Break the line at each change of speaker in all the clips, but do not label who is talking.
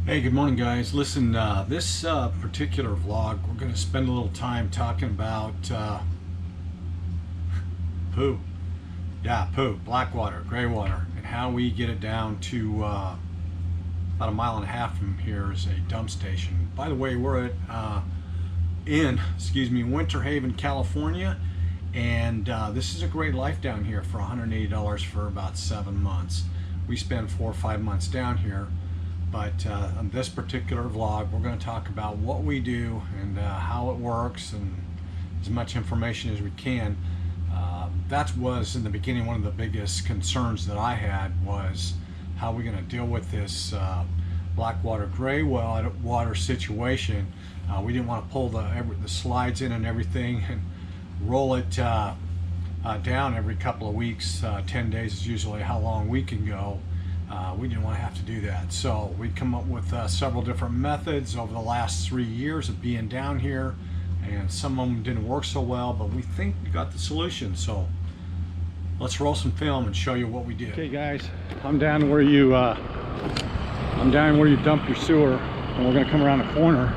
Hey, good morning, guys. Listen, this particular vlog, we're going to spend a little time talking about poo. Yeah, poo, black water, gray water, and how we get it down to about 1.5 miles from here is a dump station. By the way, we're at Winter Haven, California, and this is a great life down here for $180 for about 7 months. We spend 4 or 5 months down here. But on this particular vlog, we're going to talk about what we do and how it works, and as much information as we can. That was in the beginning one of the biggest concerns that I had, was how we're going to deal with this black water, gray water situation. We didn't want to pull the slides in and everything and roll it down every couple of weeks. 10 days is usually how long we can go. We didn't want to have to do that, so we come up with several different methods over the last 3 years of being down here, and some of them didn't work so well, but we think we got the solution. So let's roll some film and show you what we did. Okay, guys, I'm down where you dump your sewer, and we're going to come around the corner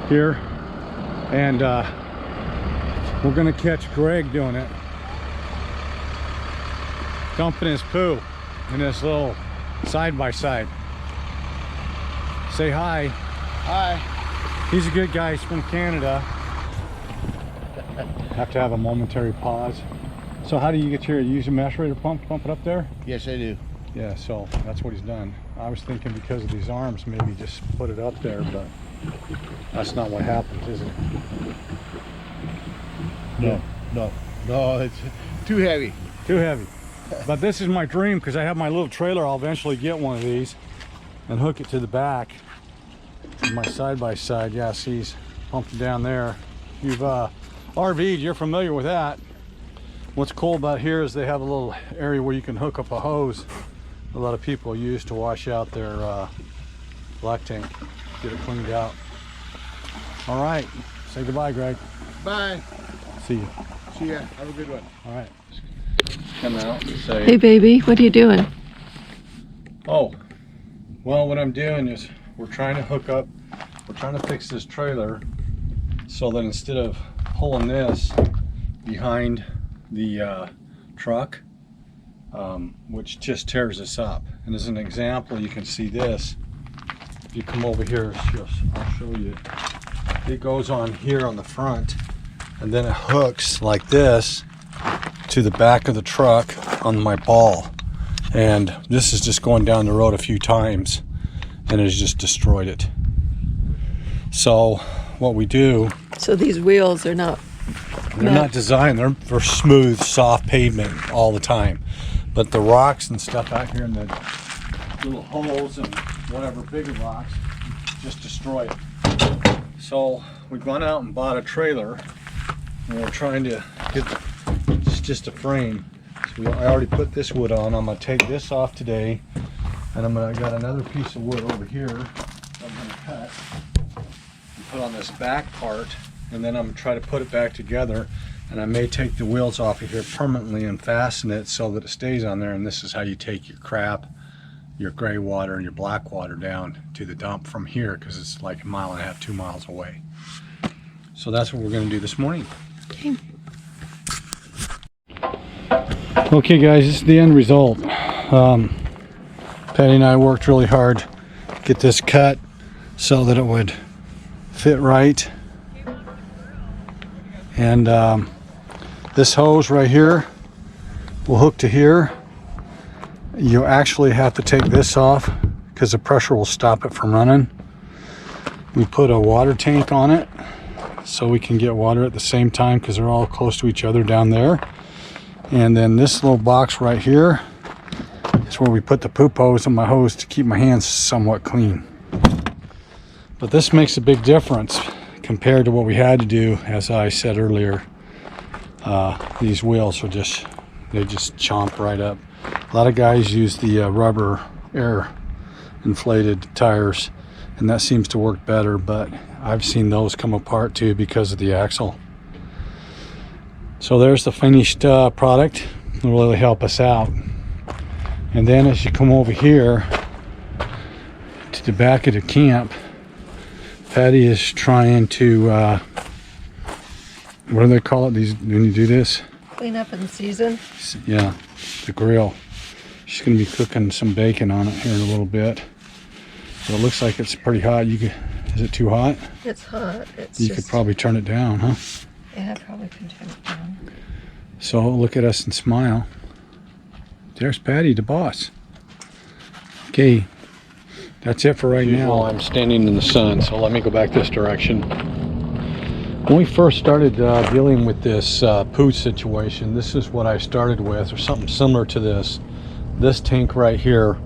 here, and we're going to catch Greg doing it, dumping his poo in this little side-by-side. Say hi.
Hi.
He's a good guy. He's from Canada. Have to have a momentary pause. So how do you get your use a macerator pump it up there?
Yes, I do.
Yeah, so that's what he's done. I was thinking because of these arms, maybe just put it up there, but that's not what happens, is it?
No, it's too heavy.
Too heavy. But this is my dream, because I have my little trailer. I'll eventually get one of these and hook it to the back of my side-by-side. Yeah, see, he's pumped it down there. You've RV'd, you're familiar with that. What's cool about here is they have a little area where you can hook up a hose a lot of people use to wash out their black tank, get it cleaned out. All right, say goodbye, Greg.
Bye.
See you.
See ya. Have a good one.
All right. Come out and say,
hey baby, what are you doing?
oh, well, what I'm doing is we're trying to fix this trailer so that instead of pulling this behind the truck, which just tears us up. And as an example, you can see this. If you come over here, I'll show you. It goes on here on the front, and then it hooks like this to the back of the truck on my ball, and this is just going down the road a few times and it's just destroyed it. So what we do,
So these wheels are not
they're not designed, they're for smooth, soft pavement all the time, but the rocks and stuff out here in the little holes and whatever bigger rocks just destroy it. So we've gone out and bought a trailer, and we're trying to get just a frame. So I already put this wood on. I'm gonna take this off today, and I got another piece of wood over here I'm gonna cut and put on this back part, and then I'm gonna try to put it back together, and I may take the wheels off of here permanently and fasten it so that it stays on there. And this is how you take your crap, your gray water and your black water down to the dump from here, because it's like 1.5 miles, 2 miles away. So that's what we're gonna do this morning.
Okay.
Okay, guys, this is the end result. Patty and I worked really hard to get this cut so that it would fit right. And this hose right here will hook to here. You actually have to take this off because the pressure will stop it from running. We put a water tank on it so we can get water at the same time, because they're all close to each other down there. And then this little box right here is where we put the poop hose and my hose to keep my hands somewhat clean. But this makes a big difference compared to what we had to do. As I said earlier, these wheels are just chomp right up. A lot of guys use the rubber air inflated tires, and that seems to work better, but I've seen those come apart too because of the axle. So there's the finished product. It'll really help us out. And then as you come over here, to the back of the camp. Patty is trying to, what do they call it, these when you do this?
Clean up in season.
Yeah, the grill. She's going to be cooking some bacon on it here in a little bit. So it looks like it's pretty hot. You could, is it too hot?
It's hot.
You could probably turn it down, huh?
Yeah, I probably can turn it down.
So look at us and smile. There's Patty, the boss. Okay, that's it for right now. I'm standing in the sun, so let me go back this direction. When we first started dealing with this poo situation, this is what I started with, or something similar to this tank right here.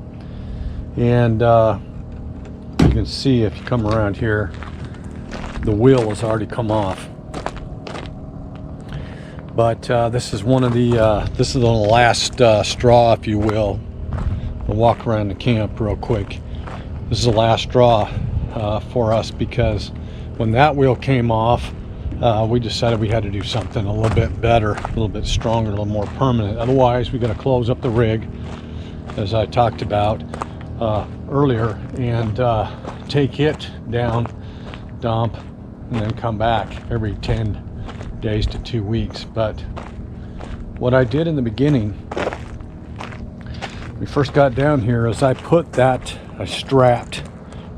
And you can see if you come around here, the wheel has already come off. But this is one of the this is the last straw, if you will. I'll walk around the camp real quick. This is the last straw for us, because when that wheel came off, we decided we had to do something a little bit better, a little bit stronger, a little more permanent. Otherwise, we got to close up the rig, as I talked about earlier, and take it down, dump, and then come back every 10 days to 2 weeks. But what I did in the beginning, we first got down here, is I put that, I strapped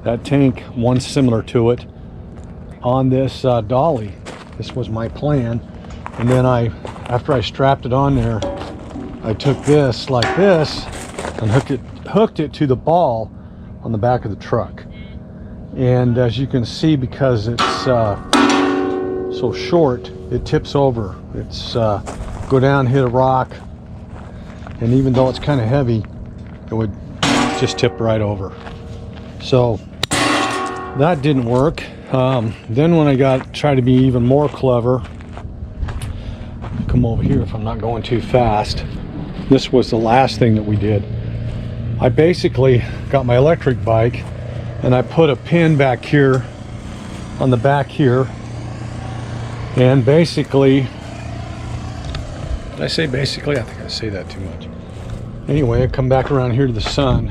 that tank, one similar to it, on this dolly. This was my plan. And then after I strapped it on there, I took this like this and hooked it to the ball on the back of the truck. And as you can see, because it's so short, it tips over. It's go down, hit a rock, and even though it's kind of heavy, it would just tip right over. So that didn't work. Then when I tried to be even more clever, come over here if I'm not going too fast. This was the last thing that we did. I basically got my electric bike and I put a pin back here on the back here, and basically, did I say basically? I think I say that too much. Anyway, I come back around here to the sun,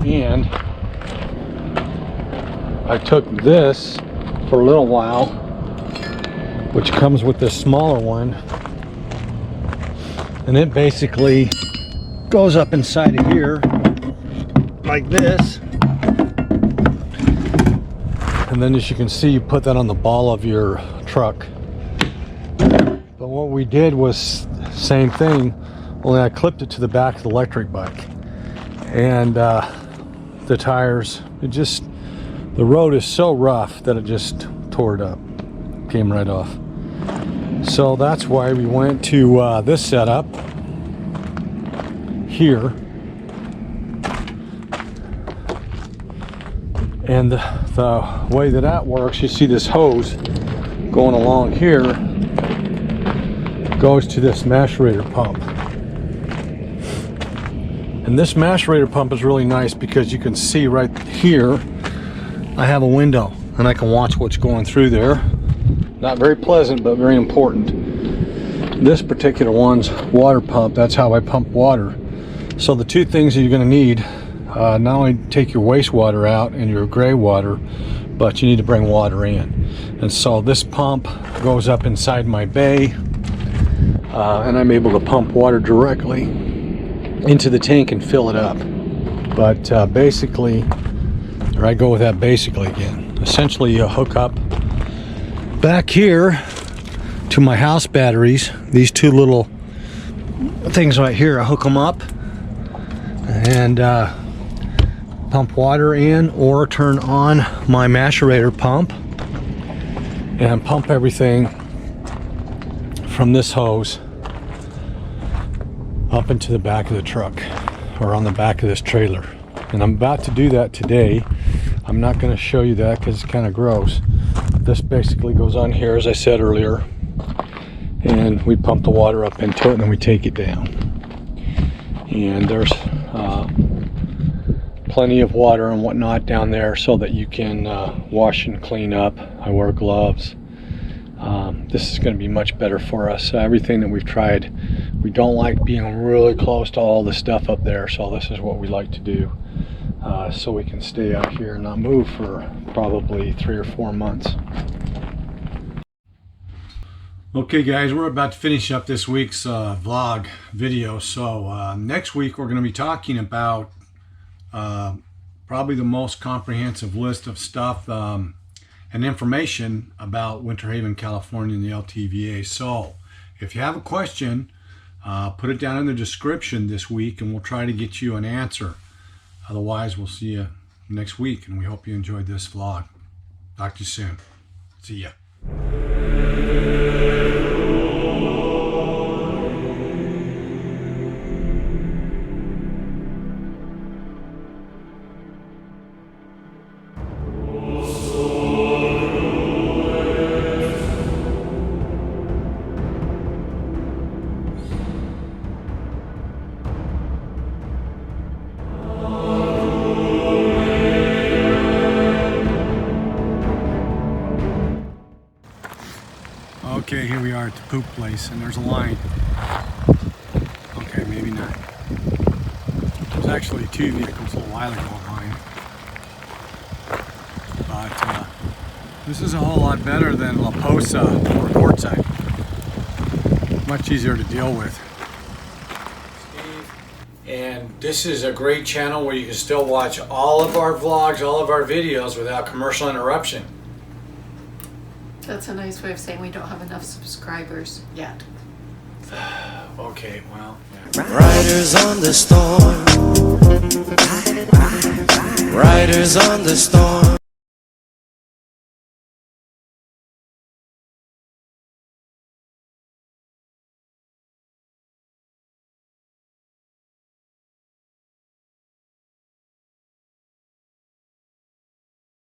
and I took this for a little while, which comes with this smaller one, and it basically goes up inside of here like this. And then, as you can see, you put that on the ball of your truck. But what we did was same thing, only I clipped it to the back of the electric bike. And the tires, the road is so rough that it just tore it up, came right off. So that's why we went to this setup here. And the way that works, you see this hose going along here, goes to this macerator pump. And this macerator pump is really nice because you can see right here, I have a window and I can watch what's going through there. Not very pleasant, but very important. This particular one's water pump, that's how I pump water. So the two things that you're going to need, not only take your wastewater out and your gray water, but you need to bring water in. And so this pump goes up inside my bay, and I'm able to pump water directly into the tank and fill it up. But basically, or I go with that basically again. Essentially, you hook up back here to my house batteries, these two little things right here, I hook them up and pump water in, or turn on my macerator pump and pump everything from this hose up into the back of the truck, or on the back of this trailer. And I'm about to do that today. I'm not going to show you that because it's kind of gross. This basically goes on here, as I said earlier, and we pump the water up into it and then we take it down. And there's plenty of water and whatnot down there so that you can wash and clean up. I wear gloves. This is going to be much better for us. Everything that we've tried, we don't like being really close to all the stuff up there, so this is what we like to do. so we can stay out here and not move for probably 3 or 4 months. Okay guys, we're about to finish up this week's vlog video. So next week we're going to be talking about probably the most comprehensive list of stuff and information about Winter Haven, California and the LTVA. So if you have a question, put it down in the description this week and we'll try to get you an answer. Otherwise, we'll see you next week, and we hope you enjoyed this vlog. Talk to you soon. See ya. Okay, here we are at the poop place, and there's a line. Okay, maybe not. There's actually 2 vehicles a little while ago behind. But this is a whole lot better than La Posa or Quartzsite. Much easier to deal with. And this is a great channel where you can still watch all of our vlogs, all of our videos without commercial interruption.
That's a nice way of saying we don't have enough subscribers yet.
Okay, well, yeah.
Riders on the storm. Riders on the storm.